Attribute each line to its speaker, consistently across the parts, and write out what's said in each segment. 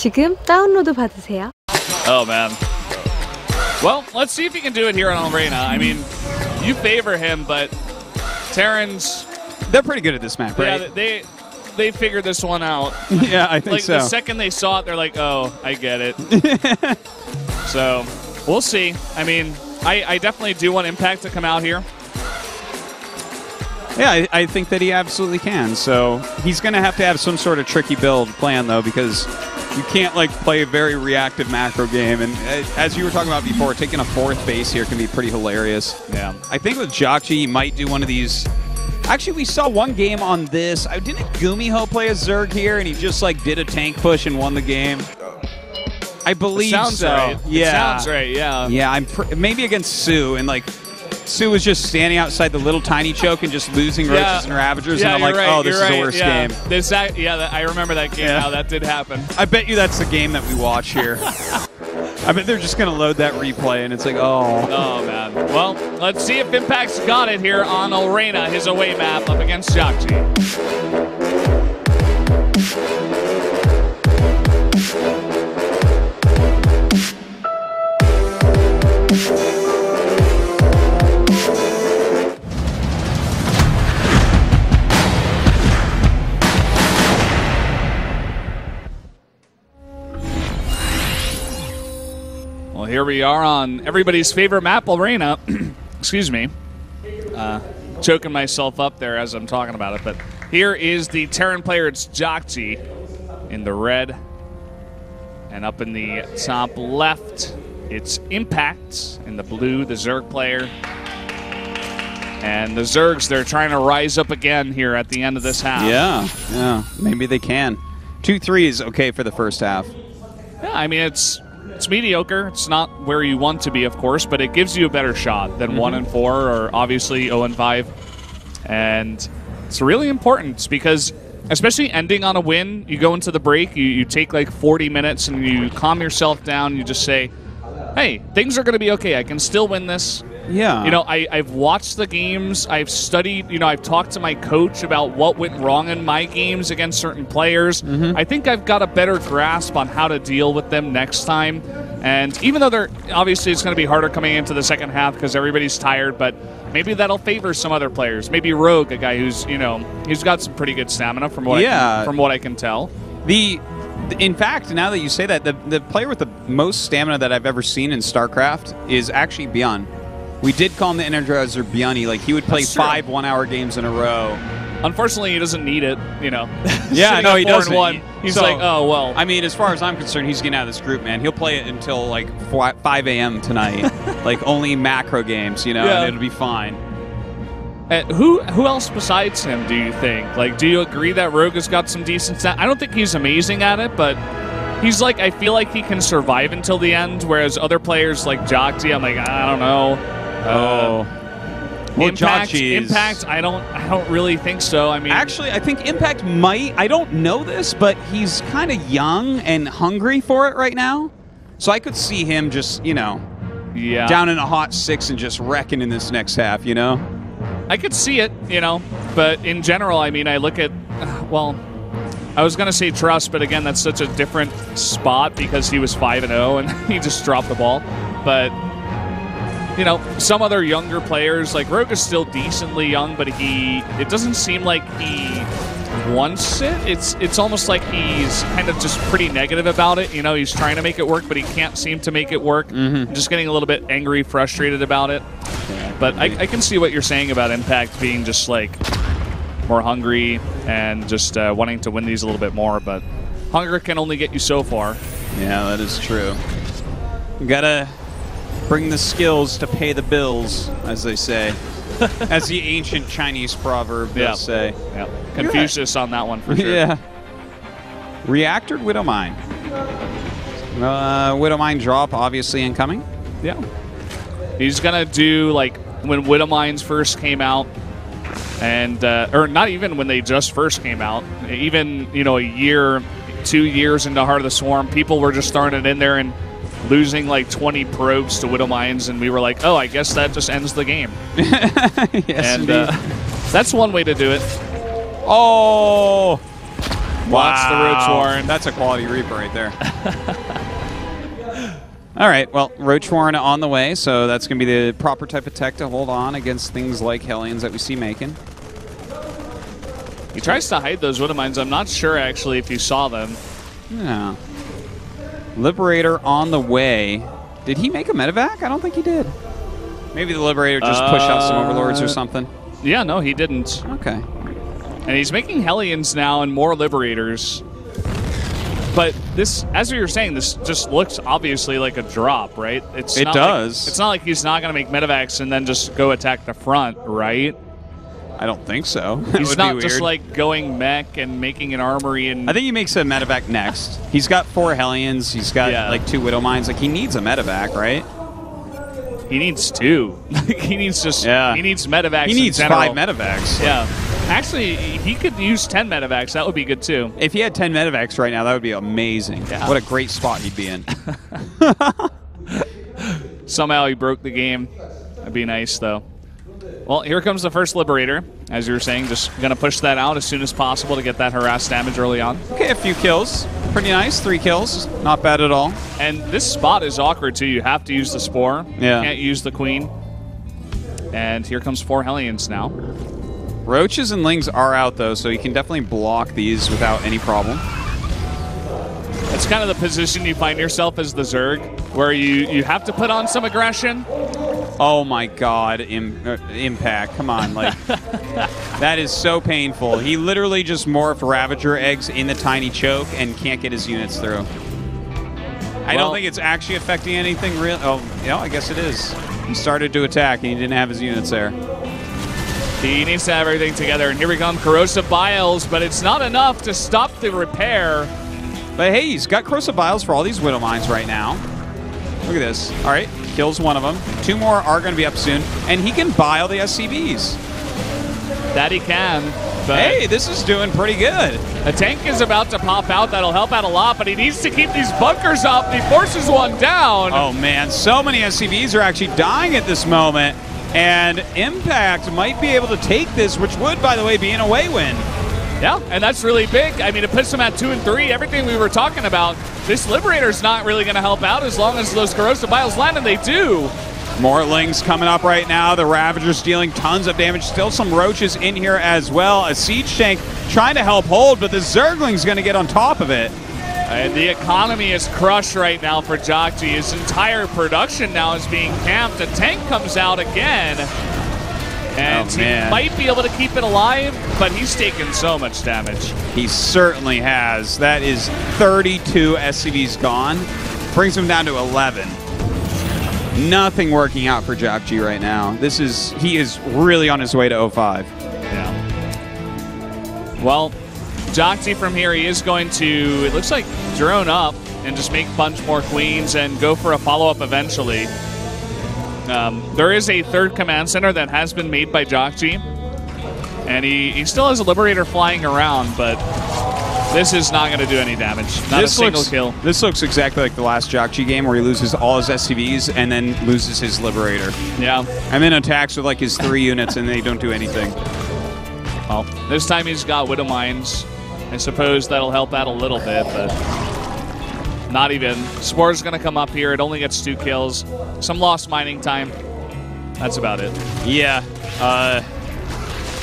Speaker 1: 지금 다운로드 받으세요.
Speaker 2: Oh, man. Well, let's see if he can do it here on Arena. I mean, you favor him, but Terrans...
Speaker 3: They're pretty good at this map, right?
Speaker 2: Yeah, they figured this one out.
Speaker 3: Yeah, I think
Speaker 2: like,
Speaker 3: so.
Speaker 2: The second they saw it, they're like, oh, I get it. So, we'll see. I mean, I definitely do want Impact to come out here.
Speaker 3: Yeah, I think that he absolutely can. So he's going to have some sort of tricky build plan, though, because you can't like play a very reactive macro game. And as you were talking about before, taking a 4th base here can be pretty hilarious.
Speaker 2: Yeah.
Speaker 3: I think with jjakji, he might do one of these. Actually, we saw one game on this. Didn't Gumiho play a Zerg here, and he just like did a tank push and won the game? I believe
Speaker 2: sounds
Speaker 3: so.
Speaker 2: Right.
Speaker 3: Yeah.
Speaker 2: It sounds right. Yeah.
Speaker 3: Yeah. Maybe against Sue, and like Sue was just standing outside the little tiny choke and just losing roaches and ravagers, and I'm like, oh, this is the worst game.
Speaker 2: I remember that game. How that did happen.
Speaker 3: I bet you that's the game that we watch here. I bet they're just going to load that replay, and it's like, oh.
Speaker 2: Oh, man. Well, let's see if Impact's got it here on Arena, his away map up against jjakji. Well, here we are on everybody's favorite map, Arena. Excuse me. Choking myself up there as I'm talking about it. But here is the Terran player. It's jjakji in the red. And up in the top left, it's Impact in the blue, the Zerg player. And the Zergs, they're trying to rise up again here at the end of this half.
Speaker 3: Yeah, maybe they can. 2-3 is okay for the first half.
Speaker 2: Yeah, I mean, it's mediocre. It's not where you want to be, of course, but it gives you a better shot than 1-4 or obviously 0-5. And it's really important because, especially ending on a win, you go into the break, you take like 40 minutes and you calm yourself down. You just say, hey, things are going to be okay. I can still win this.
Speaker 3: Yeah.
Speaker 2: You know, I've watched the games. I've studied, I've talked to my coach about what went wrong in my games against certain players. I think I've got a better grasp on how to deal with them next time. And even though obviously it's going to be harder coming into the second half because everybody's tired, but maybe that'll favor some other players. Maybe Rogue, a guy who's, he's got some pretty good stamina from what I can tell.
Speaker 3: In fact, now that you say that, the player with the most stamina that I've ever seen in StarCraft is actually Bjorn. We did call him the Energizer Bjorny. Like, he would play 5 one-hour games in a row.
Speaker 2: Unfortunately, he doesn't need it,
Speaker 3: Yeah, no, he doesn't.
Speaker 2: He's like, oh, well.
Speaker 3: I mean, as far as I'm concerned, he's getting out of this group, man. He'll play it until, like, 5 a.m. tonight. Like, only macro games, and it'll be fine.
Speaker 2: Who else besides him do you think? Like, do you agree that Rogue has got some decent stats? I don't think he's amazing at it, but he's like, I feel like he can survive until the end, whereas other players like jjakji, I'm like, I don't know.
Speaker 3: Well,
Speaker 2: Impact,
Speaker 3: Impact,
Speaker 2: I don't really think so. I mean,
Speaker 3: actually, I think Impact might. I don't know this, but he's kind of young and hungry for it right now. So I could see him just, down in a hot 6 and just wrecking in this next half.
Speaker 2: I could see it, but in general, I mean, I look at, I was going to say Trust, but again, that's such a different spot because he was 5-0 and he just dropped the ball. But some other younger players, like Rogue is still decently young, but it doesn't seem like he wants it. It's almost like he's kind of just pretty negative about it. He's trying to make it work, but he can't seem to make it work. Just getting a little bit angry, frustrated about it. But I can see what you're saying about Impact being just like more hungry and just wanting to win these a little bit more. But hunger can only get you so far.
Speaker 3: Yeah, that is true. You gotta bring the skills to pay the bills, as they say. As the ancient Chinese proverb does say.
Speaker 2: Yeah. Confucius on that one for sure.
Speaker 3: Yeah. Reactored Widowmine. Widowmine drop obviously incoming.
Speaker 2: Yeah. He's going to do like when Widowmines first came out, and or not even when they just first came out, even a year, 2 years into Heart of the Swarm, people were just throwing it in there and losing like 20 probes to Widowmines, and we were like, oh, I guess that just ends the game.
Speaker 3: Yes,
Speaker 2: and that's one way to do it.
Speaker 3: Oh,
Speaker 2: Blocks the Roach Warren.
Speaker 3: That's a quality Reaper right there. All right, well, Roach Warren on the way, so that's going to be the proper type of tech to hold on against things like Hellions that we see making.
Speaker 2: He tries to hide those Widow Mines. I'm not sure, actually, if you saw them.
Speaker 3: Yeah. Liberator on the way. Did he make a medevac? I don't think he did. Maybe the Liberator just pushed out some Overlords or something.
Speaker 2: Yeah, no, he didn't.
Speaker 3: Okay.
Speaker 2: And he's making Hellions now and more Liberators. But this, as we were saying, this just looks obviously like a drop, right?
Speaker 3: It does.
Speaker 2: It's not like he's not going to make medevacs and then just go attack the front, right?
Speaker 3: I don't think so.
Speaker 2: He's not just like going mech and making an armory. And
Speaker 3: I think he makes a medevac next. He's got 4 Hellions. He's got like 2 Widow Mines. Like, he needs a medevac, right?
Speaker 2: He needs 2. He needs just.
Speaker 3: Yeah.
Speaker 2: He needs medevacs.
Speaker 3: He needs
Speaker 2: in
Speaker 3: 5 medevacs.
Speaker 2: Yeah. Actually, he could use 10 medevacs. That would be good too.
Speaker 3: If he had 10 medevacs right now, that would be amazing.
Speaker 2: Yeah.
Speaker 3: What a great spot he'd be in.
Speaker 2: Somehow he broke the game. That'd be nice, though. Well, here comes the first Liberator. As you were saying, just going to push that out as soon as possible to get that harass damage early on.
Speaker 3: Okay, a few kills. Pretty nice. 3 kills. Not bad at all.
Speaker 2: And this spot is awkward, too. You have to use the Spore.
Speaker 3: Yeah.
Speaker 2: You can't use the Queen. And here comes 4 Hellions now.
Speaker 3: Roaches and Lings are out, though, so you can definitely block these without any problem.
Speaker 2: It's kind of the position you find yourself as the Zerg, where you have to put on some aggression.
Speaker 3: Oh my God, Impact! Come on, like that is so painful. He literally just morphed Ravager eggs in the tiny choke and can't get his units through. I don't think it's actually affecting anything real. Oh, yeah, I guess it is. He started to attack and he didn't have his units there.
Speaker 2: He needs to have everything together, and here we come, Corrosive Biles, but it's not enough to stop the repair.
Speaker 3: But hey, he's got Corrosive Biles for all these Widow Mines right now. Look at this. All right, kills one of them. 2 more are going to be up soon, and he can bile the SCVs.
Speaker 2: That he can. But
Speaker 3: hey, this is doing pretty good.
Speaker 2: A tank is about to pop out. That'll help out a lot, but he needs to keep these bunkers up. He forces one down.
Speaker 3: Oh, man, so many SCVs are actually dying at this moment, and Impact might be able to take this, which would, by the way, be an away win.
Speaker 2: Yeah, and that's really big. I mean, it puts him at 2 and 3. Everything we were talking about, this Liberator's not really going to help out as long as those Corrosive Biles land, and they do.
Speaker 3: More Lings coming up right now. The Ravager's dealing tons of damage. Still some Roaches in here as well. A Siege Tank trying to help hold, but the Zergling's going to get on top of it.
Speaker 2: And the economy is crushed right now for jjakji. His entire production now is being camped. A tank comes out again. And he might be able to keep it alive, but he's taken so much damage.
Speaker 3: He certainly has. That is 32 SCVs gone. Brings him down to 11. Nothing working out for jjakji right now. He is really on his way to 05.
Speaker 2: Yeah. Well, jjakji from here, he is going to, it looks like, drone up and just make a bunch more queens and go for a follow-up eventually. There is a 3rd command center that has been made by jjakji, and he still has a Liberator flying around, but this is not going to do any damage. Not a single kill.
Speaker 3: This looks exactly like the last jjakji game where he loses all his SCVs and then loses his Liberator.
Speaker 2: Yeah.
Speaker 3: And then attacks with like his 3 units and they don't do anything.
Speaker 2: Well, this time he's got Widow Mines. I suppose that'll help out a little bit, but not even. Spore's going to come up here. It only gets 2 kills. Some lost mining time. That's about it.
Speaker 3: Yeah.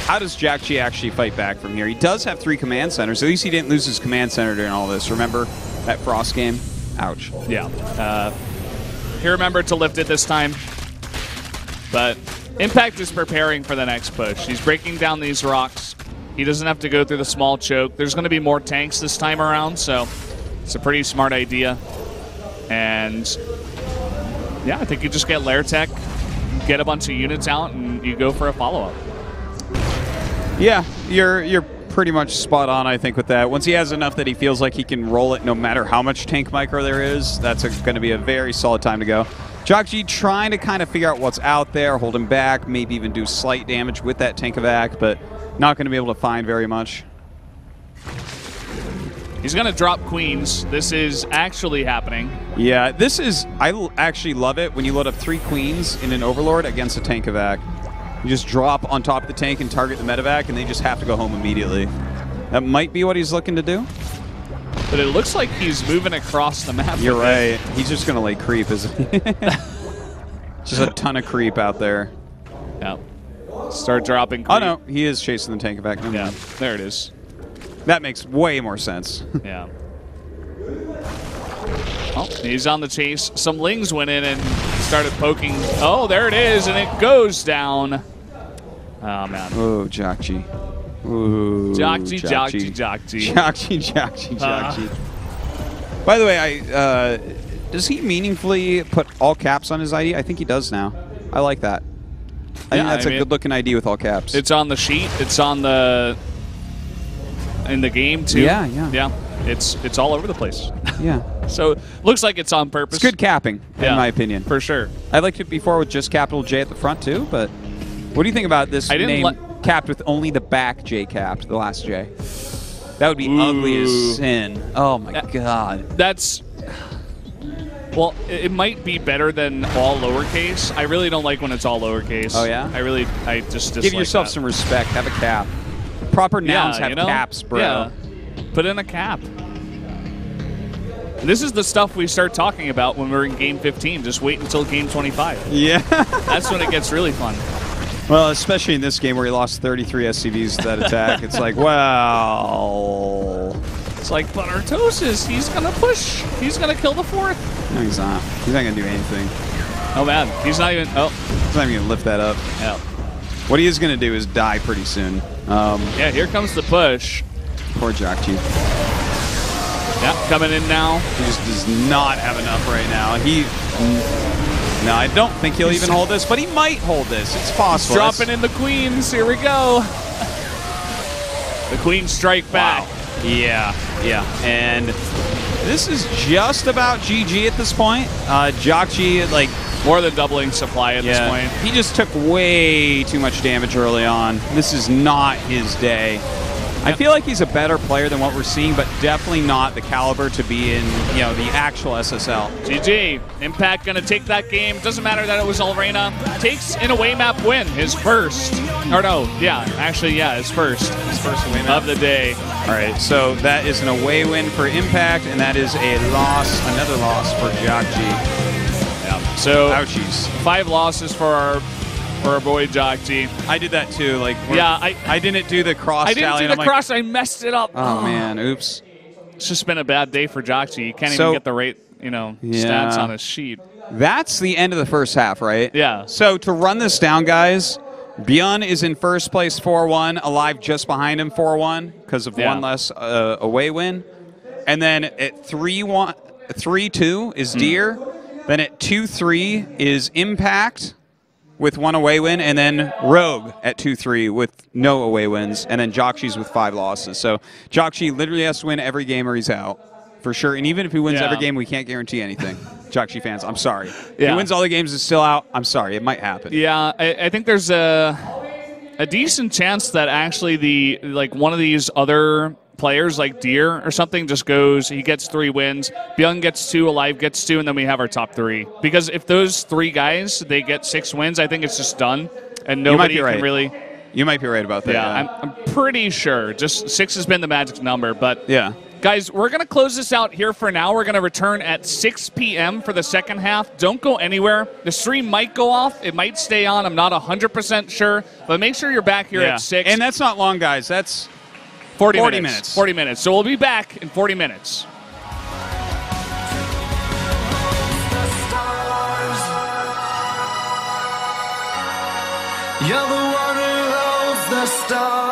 Speaker 3: How does jjakji actually fight back from here? He does have 3 command centers. At least he didn't lose his command center during all this. Remember that Frost game? Ouch.
Speaker 2: Yeah. He remembered to lift it this time. But Impact is preparing for the next push. He's breaking down these rocks. He doesn't have to go through the small choke. There's going to be more tanks this time around, so it's a pretty smart idea. And yeah, I think you just get Lair Tech, get a bunch of units out, and you go for a follow-up.
Speaker 3: Yeah, you're pretty much spot on, I think, with that. Once he has enough that he feels like he can roll it no matter how much tank micro there is, that's going to be a very solid time to go. jjakji trying to kind of figure out what's out there, hold him back, maybe even do slight damage with that tank evac, but not going to be able to find very much.
Speaker 2: He's going to drop queens. This is actually happening.
Speaker 3: Yeah, this is... I actually love it when you load up 3 queens in an Overlord against a tank evac. You just drop on top of the tank and target the medevac, and they just have to go home immediately. That might be what he's looking to do.
Speaker 2: But it looks like he's moving across the map.
Speaker 3: You're right. He's just going to lay creep, isn't he? Just a ton of creep out there.
Speaker 2: Yeah. Start dropping creep.
Speaker 3: Oh, no. He is chasing the tank back.
Speaker 2: Yeah, there it is.
Speaker 3: That makes way more sense.
Speaker 2: Yeah. Oh, he's on the chase. Some Lings went in and started poking. Oh, there it is, and it goes down. Oh, man.
Speaker 3: Oh, jjakji. Ooh,
Speaker 2: Jjakji.
Speaker 3: By the way, does he meaningfully put all caps on his ID? I think he does now. I like that. I think that's a good-looking ID with all caps.
Speaker 2: It's on the sheet. It's on the in the game too.
Speaker 3: Yeah.
Speaker 2: It's all over the place.
Speaker 3: Yeah.
Speaker 2: So looks like it's on purpose.
Speaker 3: It's good capping, in my opinion.
Speaker 2: For sure.
Speaker 3: I liked it before with just capital J at the front too. But what do you think about this name capped with only the back J capped, the last J? That would be ugly as sin. Oh my god.
Speaker 2: That's. Well, it might be better than all lowercase. I really don't like when it's all lowercase.
Speaker 3: Oh, yeah?
Speaker 2: I just dislike
Speaker 3: Give yourself
Speaker 2: that.
Speaker 3: some respect. Have a cap. Proper nouns have caps, bro.
Speaker 2: Yeah. Put in a cap. This is the stuff we start talking about when we're in Game 15. Just wait until Game 25.
Speaker 3: Yeah.
Speaker 2: That's when it gets really fun.
Speaker 3: Well, especially in this game where he lost 33 SCVs to that attack. It's like, well...
Speaker 2: It's like, but Artosis, he's going to push. He's going to kill the fourth.
Speaker 3: No, he's not. He's not going to do anything.
Speaker 2: Oh, man. He's not even... Oh.
Speaker 3: He's not even going to lift that up.
Speaker 2: Yeah.
Speaker 3: What he is going to do is die pretty soon.
Speaker 2: Yeah, here comes the push.
Speaker 3: Poor jjakji.
Speaker 2: Yeah, coming in now.
Speaker 3: He just does not have enough right now. No, I don't think he'll even hold this, but he might hold this. It's possible.
Speaker 2: Dropping in the queens. Here we go. The queens strike back.
Speaker 3: Wow. Yeah. And this is just about GG at this point. jjakji, like...
Speaker 2: More than doubling supply at this point.
Speaker 3: He just took way too much damage early on. This is not his day. I feel like he's a better player than what we're seeing, but definitely not the caliber to be in, the actual SSL.
Speaker 2: GG. Impact going to take that game. Doesn't matter that it was Alrena. Takes an away map win. His first. Or no, his first. His first away map of the day.
Speaker 3: All right, so that is an away win for Impact, and that is another loss for jjakji.
Speaker 2: Yeah. So,
Speaker 3: ouchies.
Speaker 2: 5 losses for our boy jjakji.
Speaker 3: I did that too. I didn't do the cross.
Speaker 2: I didn't do the cross. I messed it up.
Speaker 3: Oh man, oops.
Speaker 2: It's just been a bad day for jjakji. You can't even get the right, stats on his sheet.
Speaker 3: That's the end of the first half, right?
Speaker 2: Yeah.
Speaker 3: So to run this down, guys, Byun is in first place 4-1, Alive just behind him 4-1 because of one less away win. And then at 3-2 is Deer. Then at 2-3 is Impact with 1 away win, and then Rogue at 2-3 with no away wins, and then jjakji's with 5 losses. So jjakji literally has to win every game or he's out, for sure. And even if he wins every game, we can't guarantee anything. jjakji fans, I'm sorry. If he wins all the games, is still out. I'm sorry, it might happen.
Speaker 2: Yeah, I think there's a decent chance that actually one of these other players like Deer or something just goes, he gets 3 wins, Byung gets 2, Alive gets 2, and then we have our top 3. Because if those 3 guys, they get 6 wins, I think it's just done. And nobody can really...
Speaker 3: You might be right about that.
Speaker 2: Yeah, I'm pretty sure. Just 6 has been the magic number, but...
Speaker 3: Yeah.
Speaker 2: Guys, we're going to close this out here for now. We're going to return at 6 p.m. for the second half. Don't go anywhere. The stream might go off. It might stay on. I'm not 100% sure. But make sure you're back here at 6.
Speaker 3: And that's not long, guys. That's...
Speaker 2: 40 minutes. 40 minutes. So we'll be back in 40 minutes.
Speaker 4: You're the one who holds the stars.